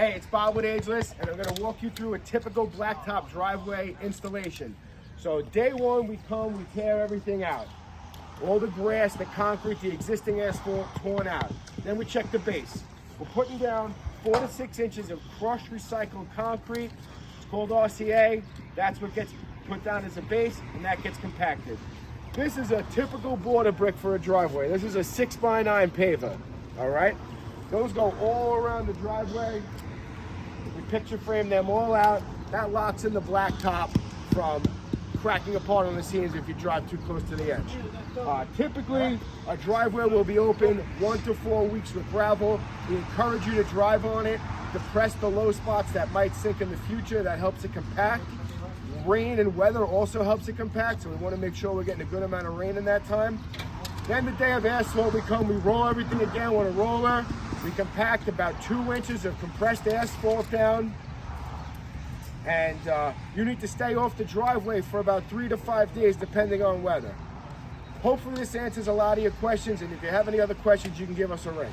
Hey, it's Bob with Ageless, and I'm going to walk you through a typical blacktop driveway installation. So day one, we come, we tear everything out. All the grass, the concrete, the existing asphalt torn out. Then we check the base. We're putting down 4 to 6 inches of crushed recycled concrete. It's called RCA. That's what gets put down as a base, and that gets compacted. This is a typical border brick for a driveway. This is a 6x9 paver, all right? Those go all around the driveway. We picture frame them all out. That locks in the blacktop from cracking apart on the seams if you drive too close to the edge. Typically, a driveway will be open 1 to 4 weeks with gravel. We encourage you to drive on it, depress the low spots that might sink in the future. That helps it compact. Rain and weather also helps it compact, so we want to make sure we're getting a good amount of rain in that time. Then the day of asphalt, we come, we roll everything again with a roller. We compact about 2 inches of compressed asphalt down. And you need to stay off the driveway for about 3 to 5 days, depending on weather. Hopefully this answers a lot of your questions, and if you have any other questions, you can give us a ring.